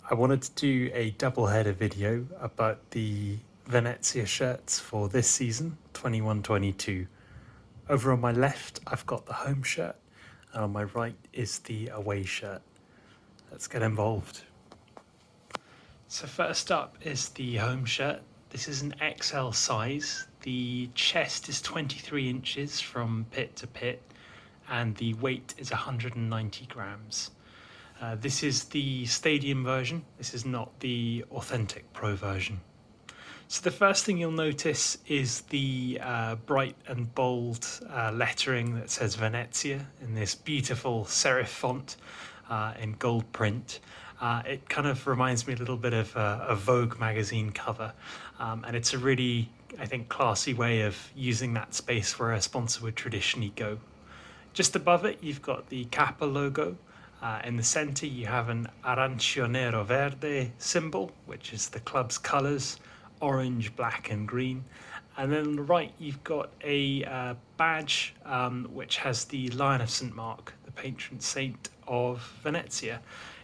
I wanted to do a double header video about the Venezia shirts for this season, 21-22. Over on my left, I've got the home shirt, and on my right is the away shirt. Let's get involved. So first up is the home shirt. This is an XL size. The chest is 23 inches from pit to pit, and the weight is 190 grams. This is the stadium version. This is not the authentic pro version. So the first thing you'll notice is the bright and bold lettering that says Venezia in this beautiful serif font in gold print. It kind of reminds me a little bit of a Vogue magazine cover, and it's a really, I think, classy way of using that space where a sponsor would traditionally go. Just above it, you've got the Kappa logo. In the centre, you have an arancione verde symbol, which is the club's colours, orange, black and green. And then on the right, you've got a badge which has the Lion of St. Mark, the patron saint of Venezia.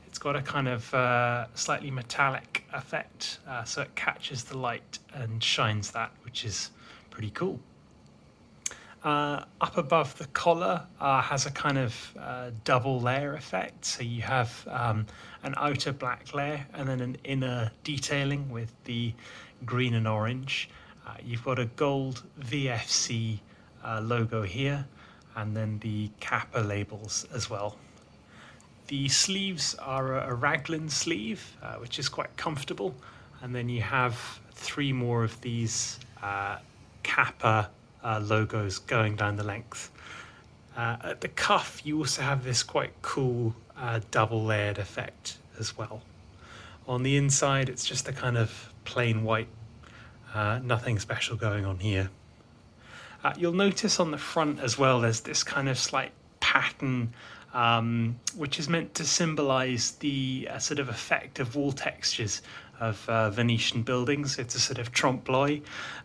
It's got a kind of slightly metallic effect, so it catches the light and shines that, which is pretty cool. Up above the collar has a kind of double layer effect. So you have an outer black layer and then an inner detailing with the green and orange. You've got a gold VFC logo here, and then the Kappa labels as well. The sleeves are a raglan sleeve, which is quite comfortable. And then you have three more of these Kappa logos going down the length. At the cuff, you also have this quite cool double layered effect as well. On the inside, it's just a kind of plain white, nothing special going on here. You'll notice on the front as well, there's this kind of slight pattern which is meant to symbolize the sort of effect of wall textures of Venetian buildings. It's a sort of trompe-l'oeil,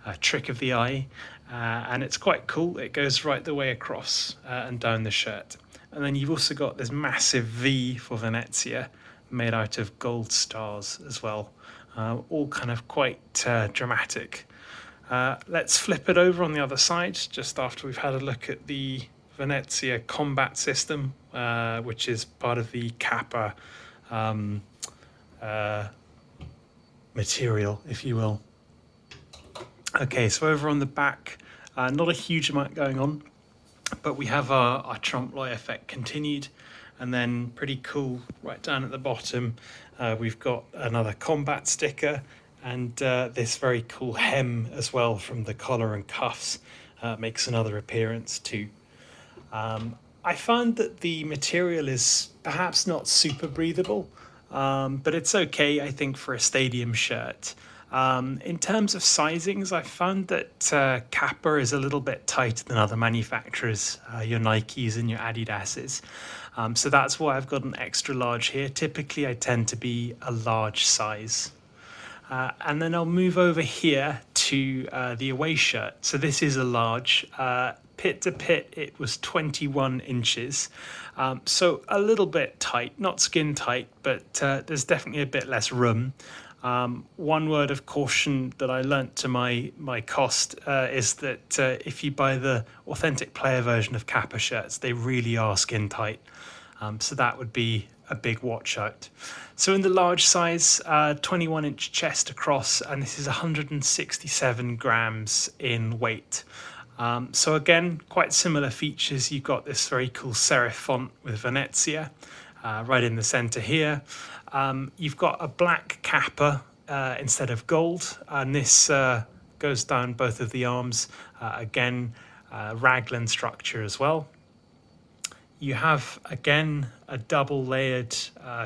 a trick of the eye, and it's quite cool. It goes right the way across and down the shirt. And then you've also got this massive V for Venezia made out of gold stars as well, all kind of quite dramatic. Let's flip it over on the other side just after we've had a look at the Venezia combat system, which is part of the Kappa material, if you will. Okay, so over on the back, not a huge amount going on, but we have our trompe-l'oeil effect continued, and then pretty cool right down at the bottom, we've got another combat sticker, and this very cool hem as well from the collar and cuffs makes another appearance too. I found that the material is perhaps not super breathable, but it's okay, I think, for a stadium shirt. In terms of sizings, I found that Kappa is a little bit tighter than other manufacturers, your Nikes and your Adidases. So that's why I've got an extra large here. Typically, I tend to be a large size. And then I'll move over here to the away shirt. So this is a large. Pit to pit, it was 21 inches. So a little bit tight, not skin tight, but there's definitely a bit less room. One word of caution that I learnt to my cost is that if you buy the authentic player version of Kappa shirts, they really are skin tight. So that would be a big watch out. So in the large size, 21-inch chest across, and this is 167 grams in weight. So again, quite similar features. You've got this very cool serif font with Venezia right in the center here. You've got a black Kappa instead of gold, and this goes down both of the arms. Again, raglan structure as well. You have, again, a double layered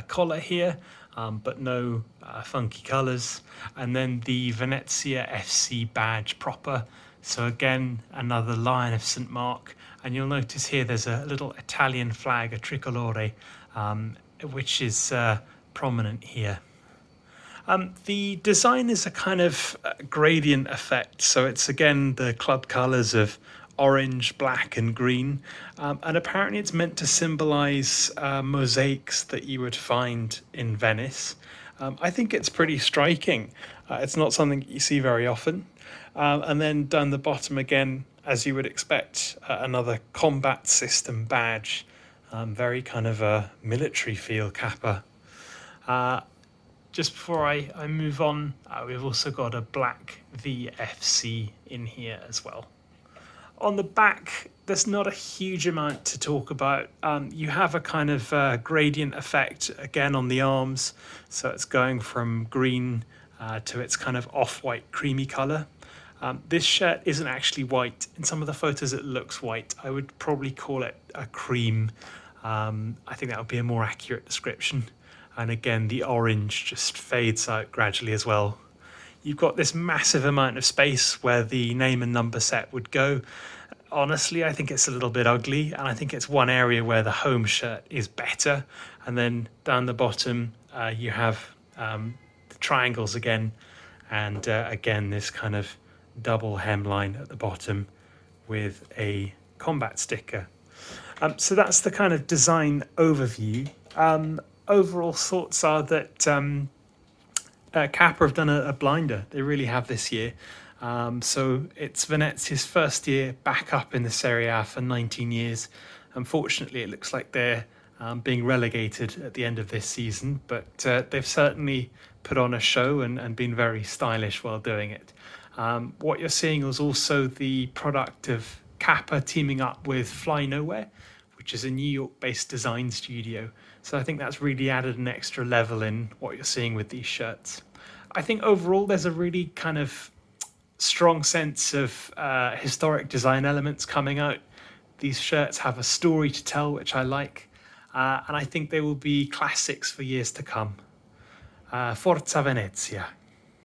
collar here, but no funky colors. And then the Venezia FC badge proper. So again, another Lion of St. Mark. And you'll notice here there's a little Italian flag, a tricolore, which is prominent here. The design is a kind of gradient effect. So it's again the club colors of orange, black and green. And apparently it's meant to symbolize mosaics that you would find in Venice. I think it's pretty striking. It's not something you see very often. And then down the bottom again, as you would expect, another combat system badge. Very kind of a military feel Kappa. Just before I move on, we've also got a black VFC in here as well. On the back, there's not a huge amount to talk about. You have a kind of gradient effect again on the arms, so it's going from green to its kind of off-white creamy color. This shirt isn't actually white. In some of the photos it looks white. I would probably call it a cream. I think that would be a more accurate description. And again, the orange just fades out gradually as well. You've got this massive amount of space where the name and number set would go. Honestly, I think it's a little bit ugly, and I think it's one area where the home shirt is better. And then down the bottom, you have the triangles again, and again, this kind of double hemline at the bottom with a combat sticker. So that's the kind of design overview. Overall thoughts are that Kappa have done a blinder. They really have this year. So it's Venezia's first year back up in the Serie A for 19 years. Unfortunately, it looks like they're being relegated at the end of this season, but they've certainly put on a show and been very stylish while doing it. What you're seeing is also the product of Kappa teaming up with Fly Nowhere, which is a New York-based design studio. So I think that's really added an extra level in what you're seeing with these shirts. I think overall there's a really kind of strong sense of historic design elements coming out. These shirts have a story to tell, which I like, and I think they will be classics for years to come. Forza Venezia!